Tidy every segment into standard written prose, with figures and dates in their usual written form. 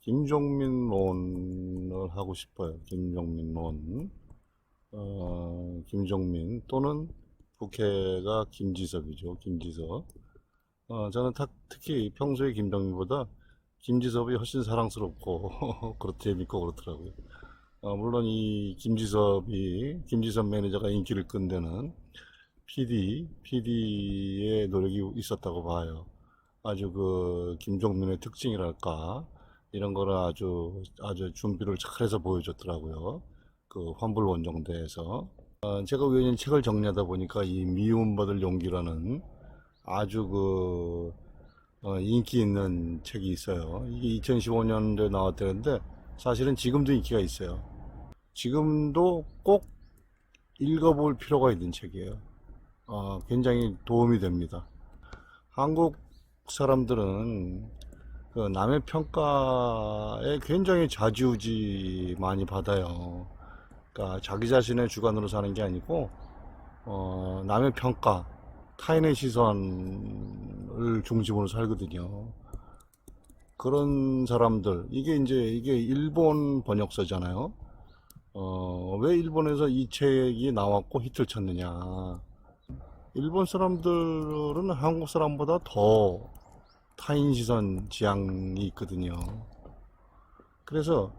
김종민론을 하고 싶어요. 김종민론. 김종민 또는 국회가 김지섭이죠. 김지섭. 저는 특히 평소에 김종민보다 김지섭이 훨씬 사랑스럽고 재밌고 그렇더라고요. 물론 이 김지섭 매니저가 인기를 끈 데는 PD의 노력이 있었다고 봐요. 아주 김종민의 특징이랄까 이런 거를 아주 준비를 잘해서 보여줬더라고요. 환불 원정대에서. 제가 우연히 책을 정리하다 보니까 이 미움받을 용기라는 아주 인기 있는 책이 있어요. 이게 2015년도에 나왔다는데 사실은 지금도 인기가 있어요. 지금도 꼭 읽어볼 필요가 있는 책이에요. 굉장히 도움이 됩니다. 한국 사람들은 남의 평가에 굉장히 좌지우지 많이 받아요. 그러니까 자기 자신의 주관으로 사는 게 아니고 남의 평가, 타인의 시선을 중심으로 살거든요. 그런 사람들, 이게 일본 번역서잖아요. 왜 일본에서 이 책이 나왔고 히트를 쳤느냐. 일본 사람들은 한국 사람보다 더 타인 시선 지향이 있거든요. 그래서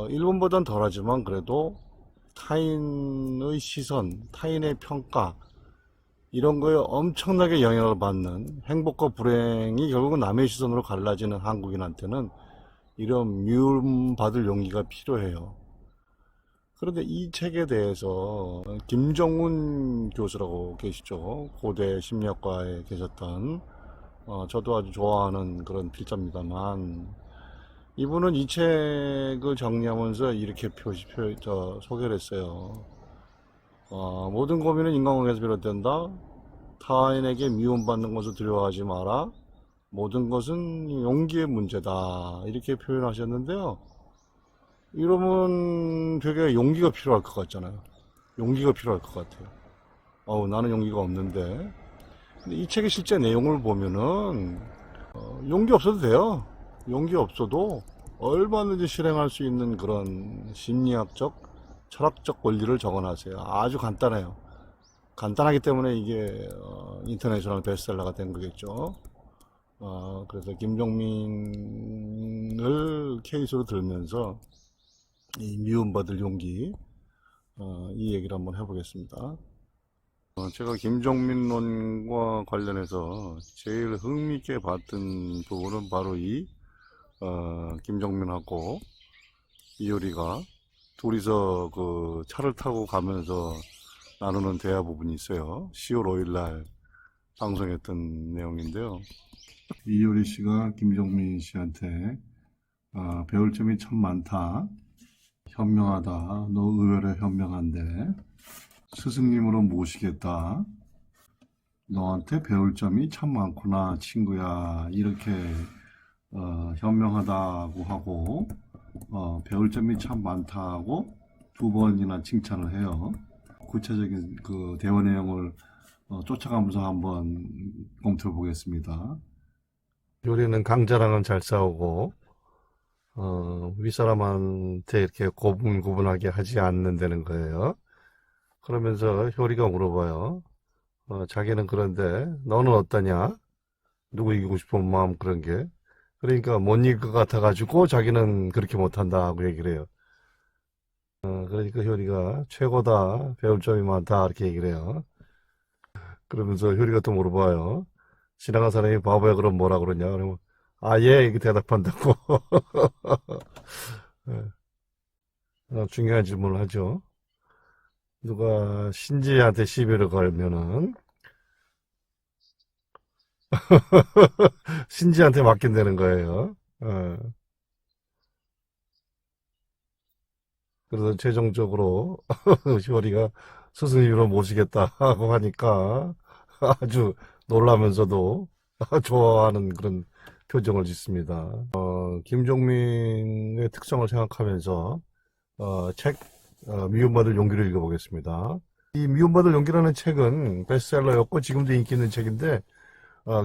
일본보단 덜하지만 그래도 타인의 시선, 타인의 평가 이런 거에 엄청나게 영향을 받는, 행복과 불행이 결국은 남의 시선으로 갈라지는 한국인한테는 이런 미움받을 용기가 필요해요. 그런데 이 책에 대해서 김정훈 교수라고 계시죠. 고대 심리학과에 계셨던, 저도 아주 좋아하는 그런 필자입니다만, 이분은 이 책을 정리하면서 이렇게 소개를 했어요. 모든 고민은 인간관계에서 비롯된다. 타인에게 미움받는 것을 두려워하지 마라. 모든 것은 용기의 문제다. 이렇게 표현하셨는데요. 이러면 되게 용기가 필요할 것 같잖아요. 용기가 필요할 것 같아요. 나는 용기가 없는데. 근데 이 책의 실제 내용을 보면은, 용기 없어도 돼요. 용기 없어도 얼마든지 실행할 수 있는 그런 심리학적, 철학적 원리를 적어놨어요. 아주 간단해요. 간단하기 때문에 이게 인터내셔널 베스트셀러가 된 거겠죠. 그래서 김종민을 케이스로 들면서 이 미움받을 용기, 이 얘기를 한번 해보겠습니다. 제가 김종민론과 관련해서 제일 흥미있게 봤던 부분은 바로 김종민하고 이효리가 둘이서 차를 타고 가면서 나누는 대화 부분이 있어요. 10월 5일 날 방송했던 내용인데요. 이효리 씨가 김종민 씨한테 배울 점이 참 많다. 현명하다. 너 의외로 현명한데 스승님으로 모시겠다. 너한테 배울 점이 참 많구나, 친구야. 이렇게 현명하다고 하고 배울 점이 참 많다고 두 번이나 칭찬을 해요. 구체적인 대화 내용을 쫓아가면서 한번 검토해 보겠습니다. 요리는 강자랑은 잘 싸우고 윗사람한테 이렇게 고분고분하게 하지 않는다는 거예요. 그러면서 효리가 물어봐요. 자기는 그런데 너는 어떠냐? 누구 이기고 싶은 마음 그런 게. 그러니까 못 이길 것 같아가지고 자기는 그렇게 못한다고 얘기를 해요. 그러니까 효리가 최고다. 배울 점이 많다. 이렇게 얘기를 해요. 그러면서 효리가 또 물어봐요. 지나간 사람이 바보야 그럼 뭐라 그러냐? 그러면 예 이렇게 대답한다고. 중요한 질문을 하죠. 누가 신지한테 시비를 걸면은 신지한테 맡긴다는 거예요. 그래서 최종적으로 효리가 스승님으로 모시겠다고 하니까 아주 놀라면서도 좋아하는 그런 표정을 짓습니다. 김종민의 특성을 생각하면서 책 미움받을 용기를 읽어보겠습니다. 이 미움받을 용기라는 책은 베스트셀러였고 지금도 인기 있는 책인데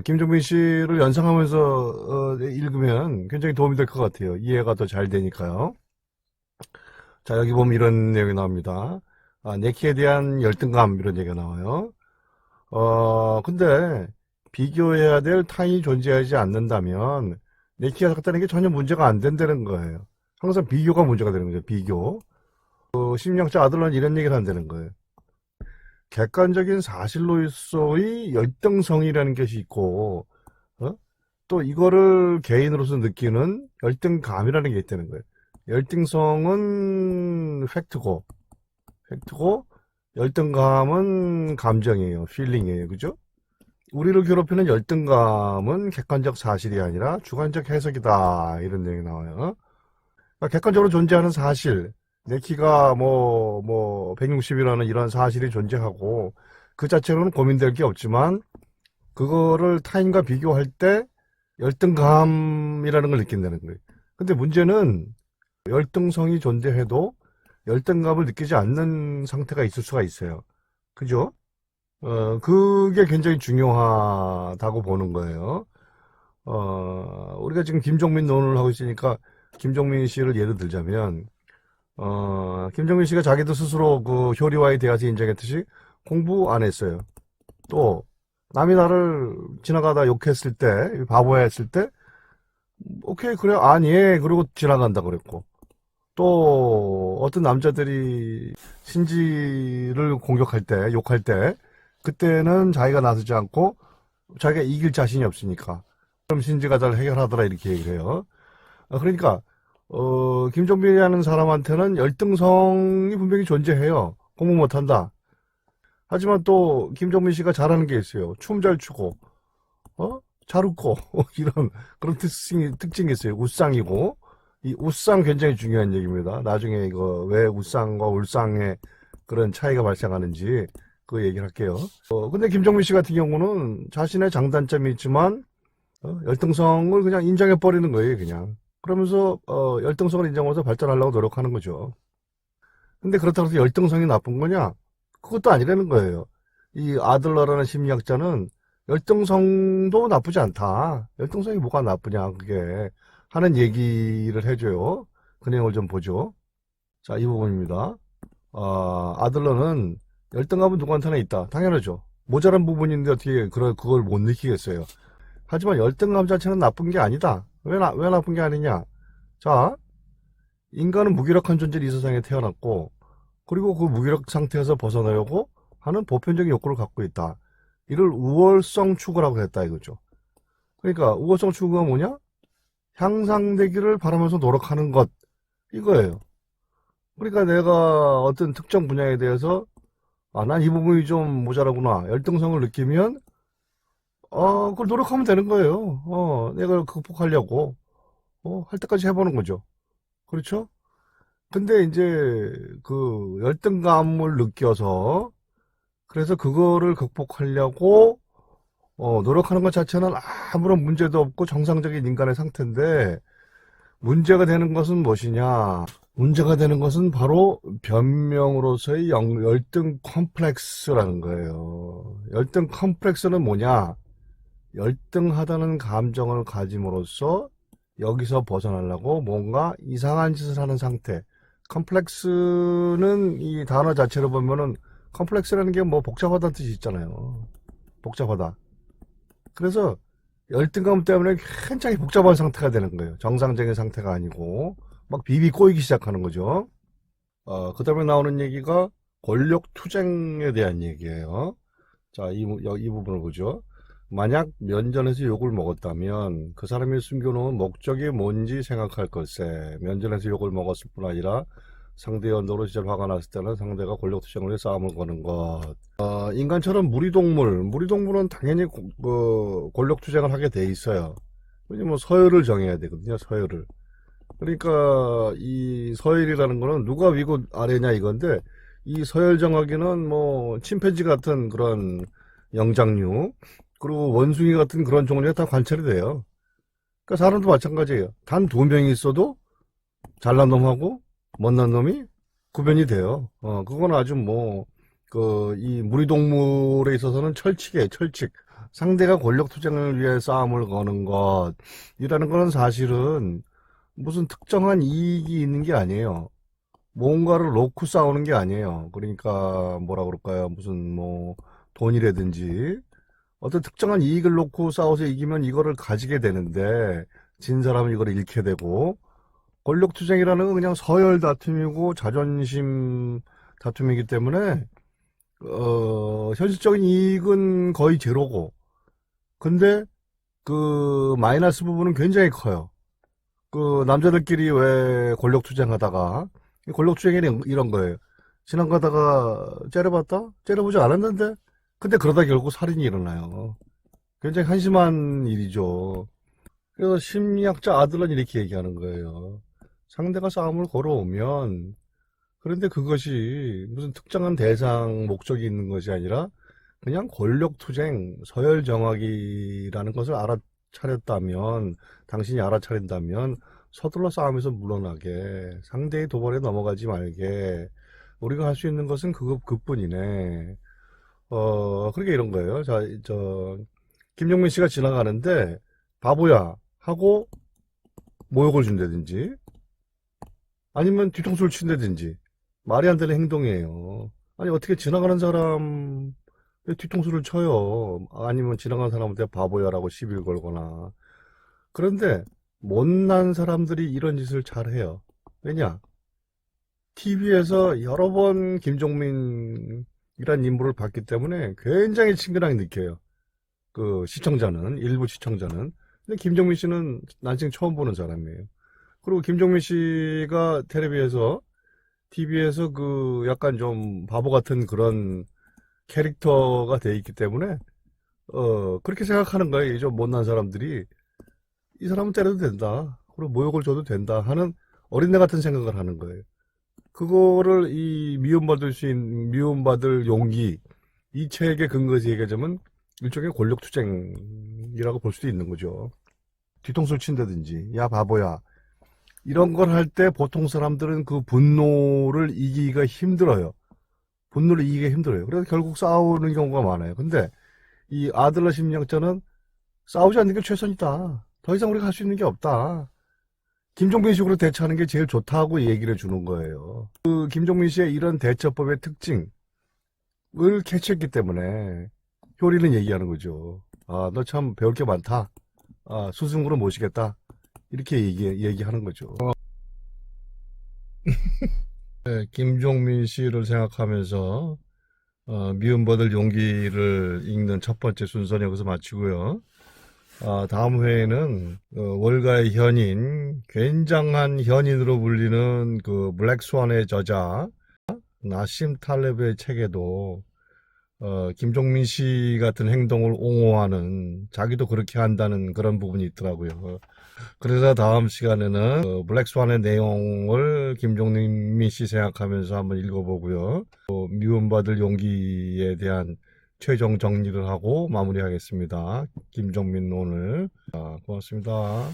김종민 씨를 연상하면서 읽으면 굉장히 도움이 될 것 같아요. 이해가 더 잘 되니까요. 자, 여기 보면 이런 내용이 나옵니다. 네키에 대한 열등감 이런 얘기가 나와요. 근데 비교해야 될 타인이 존재하지 않는다면 네키가 갖다는 게 전혀 문제가 안 된다는 거예요. 항상 비교가 문제가 되는 거죠. 비교. 심리학자 아들러는 이런 얘기를 한다는 거예요. 객관적인 사실로서의 열등성이라는 것이 있고, 또 이거를 개인으로서 느끼는 열등감이라는 게 있다는 거예요. 열등성은 팩트고, 열등감은 감정이에요. 필링이에요. 그죠? 우리를 괴롭히는 열등감은 객관적 사실이 아니라 주관적 해석이다. 이런 내용이 나와요. 그러니까 객관적으로 존재하는 사실, 내 키가 160이라는 이런 사실이 존재하고, 그 자체로는 고민될 게 없지만, 그거를 타인과 비교할 때 열등감이라는 걸 느낀다는 거예요. 근데 문제는 열등성이 존재해도 열등감을 느끼지 않는 상태가 있을 수가 있어요. 그죠? 그게 굉장히 중요하다고 보는 거예요. 우리가 지금 김종민 논을 하고 있으니까 김종민 씨를 예를 들자면, 김종민 씨가 자기도 스스로 그 효리와의 대화에서 인정했듯이 공부 안 했어요. 또, 남이 나를 지나가다 욕했을 때, 바보야 했을 때, 오케이, 그래, 아니에, 그러고 지나간다 그랬고. 또, 어떤 남자들이 신지를 공격할 때, 욕할 때, 그때는 자기가 나서지 않고, 자기가 이길 자신이 없으니까. 그럼 신지가 잘 해결하더라, 이렇게 얘기를 해요. 그러니까, 김종빈이라는 사람한테는 열등성이 분명히 존재해요. 공부 못한다. 하지만 또 김종민 씨가 잘하는 게 있어요. 춤 잘 추고, 잘 웃고 이런 그런 특징이 있어요. 웃상이고 이 웃상 굉장히 중요한 얘기입니다. 나중에 이거 왜 웃상과 울상의 그런 차이가 발생하는지 그 얘기를 할게요. 근데 김종민 씨 같은 경우는 자신의 장단점이 있지만 열등성을 그냥 인정해 버리는 거예요, 그냥. 그러면서 열등성을 인정해서 발전하려고 노력하는 거죠. 근데 그렇다고 해서 열등성이 나쁜 거냐? 그것도 아니라는 거예요. 이 아들러라는 심리학자는 열등성도 나쁘지 않다. 열등성이 뭐가 나쁘냐, 그게. 하는 얘기를 해줘요. 그 내용을 좀 보죠. 자, 이 부분입니다. 아들러는 열등감은 누구한테나 있다. 당연하죠. 모자란 부분인데 어떻게 그걸 못 느끼겠어요. 하지만 열등감 자체는 나쁜 게 아니다. 왜 나쁜 게 아니냐? 자, 인간은 무기력한 존재로 이 세상에 태어났고, 그리고 그 무기력 상태에서 벗어나려고 하는 보편적인 욕구를 갖고 있다. 이를 우월성 추구라고 했다 이거죠. 그러니까 우월성 추구가 뭐냐? 향상되기를 바라면서 노력하는 것 이거예요. 그러니까 내가 어떤 특정 분야에 대해서 난 이 부분이 좀 모자라구나 열등성을 느끼면 그걸 노력하면 되는 거예요. 내가 극복하려고 할 때까지 해보는 거죠. 그렇죠? 근데 이제 그 열등감을 느껴서 그래서 그거를 극복하려고 노력하는 것 자체는 아무런 문제도 없고 정상적인 인간의 상태인데 문제가 되는 것은 무엇이냐? 문제가 되는 것은 바로 변명으로서의 열등 컴플렉스라는 거예요. 열등 컴플렉스는 뭐냐? 열등하다는 감정을 가짐으로써 여기서 벗어나려고 뭔가 이상한 짓을 하는 상태. 컴플렉스는 이 단어 자체로 보면은 컴플렉스라는 게 뭐 복잡하다는 뜻이 있잖아요. 복잡하다. 그래서 열등감 때문에 굉장히 복잡한 상태가 되는 거예요. 정상적인 상태가 아니고 막 비비 꼬이기 시작하는 거죠. 그 다음에 나오는 얘기가 권력 투쟁에 대한 얘기예요. 자, 이 부분을 보죠. 만약 면전에서 욕을 먹었다면 그 사람이 숨겨놓은 목적이 뭔지 생각할 걸세. 면전에서 욕을 먹었을 뿐 아니라 상대의 언덕으로 진짜 화가 났을 때는 상대가 권력투쟁을 위해 싸움을 거는 것. 인간처럼 무리동물은 당연히 권력투쟁을 하게 돼 있어요. 왜냐면 서열을 정해야 되거든요, 서열을. 그러니까 이 서열이라는 거는 누가 위고 아래냐 이건데 이 서열 정하기는 뭐 침팬지 같은 그런 영장류 그리고 원숭이 같은 그런 종류가 다 관찰이 돼요. 그러니까 사람도 마찬가지예요. 단 2명이 있어도 잘난 놈하고 못난 놈이 구별이 돼요. 그건 아주 이 무리동물에 있어서는 철칙이에요, 철칙. 상대가 권력 투쟁을 위해 싸움을 거는 것이라는 거는 사실은 무슨 특정한 이익이 있는 게 아니에요. 뭔가를 놓고 싸우는 게 아니에요. 그러니까 뭐라 그럴까요? 무슨 뭐 돈이라든지 어떤 특정한 이익을 놓고 싸워서 이기면 이거를 가지게 되는데 진 사람은 이걸 잃게 되고 권력 투쟁이라는 건 그냥 서열 다툼이고 자존심 다툼이기 때문에 현실적인 이익은 거의 제로고 근데 그 마이너스 부분은 굉장히 커요. 그 남자들끼리 왜 권력 투쟁하다가 권력 투쟁이 이런 거예요. 지나가다가 째려봤다? 째려보지 않았는데 근데 그러다 결국 살인이 일어나요. 굉장히 한심한 일이죠. 그래서 심리학자 아들은 이렇게 얘기하는 거예요. 상대가 싸움을 걸어오면 그런데 그것이 무슨 특정한 대상 목적이 있는 것이 아니라 그냥 권력투쟁, 서열정하기라는 것을 알아차렸다면, 당신이 알아차린다면 서둘러 싸움에서 물러나게, 상대의 도발에 넘어가지 말게, 우리가 할 수 있는 것은 그것뿐이네. 그렇게 이런 거예요. 자, 김종민 씨가 지나가는데, 바보야! 하고 모욕을 준다든지, 아니면 뒤통수를 친다든지, 말이 안 되는 행동이에요. 아니, 어떻게 지나가는 사람, 왜 뒤통수를 쳐요? 아니면 지나가는 사람한테 바보야라고 시비를 걸거나. 그런데 못난 사람들이 이런 짓을 잘 해요. 왜냐? TV에서 여러 번 김종민이란 인물을 봤기 때문에 굉장히 친근하게 느껴요. 그 시청자는, 일부 시청자는. 근데 김종민 씨는 난생 처음 보는 사람이에요. 그리고 김종민 씨가 텔레비에서, TV에서 그 약간 좀 바보 같은 그런 캐릭터가 돼 있기 때문에 그렇게 생각하는 거예요. 좀 못난 사람들이 이 사람은 때려도 된다. 그리고 모욕을 줘도 된다 하는 어린애 같은 생각을 하는 거예요. 그거를 이 미움받을 용기 이 책의 근거지 얘기하자면 일종의 권력투쟁이라고 볼 수도 있는 거죠. 뒤통수를 친다든지 야 바보야 이런 걸 할 때 보통 사람들은 그 분노를 이기기가 힘들어요. 분노를 이기기가 힘들어요. 그래서 결국 싸우는 경우가 많아요. 근데 이 아들러 심리학자는 싸우지 않는 게 최선이다. 더 이상 우리가 할 수 있는 게 없다. 김종민 식으로 대처하는 게 제일 좋다고 얘기를 해주는 거예요. 그 김종민 씨의 이런 대처법의 특징을 캐치했기 때문에 효리는 얘기하는 거죠. 아, 너 참 배울 게 많다. 아, 스승으로 모시겠다. 이렇게 얘기하는 거죠. 네, 김종민 씨를 생각하면서 미움받을 용기를 읽는 첫 번째 순서는 여기서 마치고요. 다음 회에는 월가의 현인, 굉장한 현인으로 불리는 그 블랙스완의 저자 나심 탈레브의 책에도 김종민 씨 같은 행동을 옹호하는 자기도 그렇게 한다는 그런 부분이 있더라고요. 그래서 다음 시간에는 블랙스완의 내용을 김종민 씨 생각하면서 한번 읽어보고요. 미움받을 용기에 대한 최종 정리를 하고 마무리하겠습니다. 김종민 오늘 고맙습니다.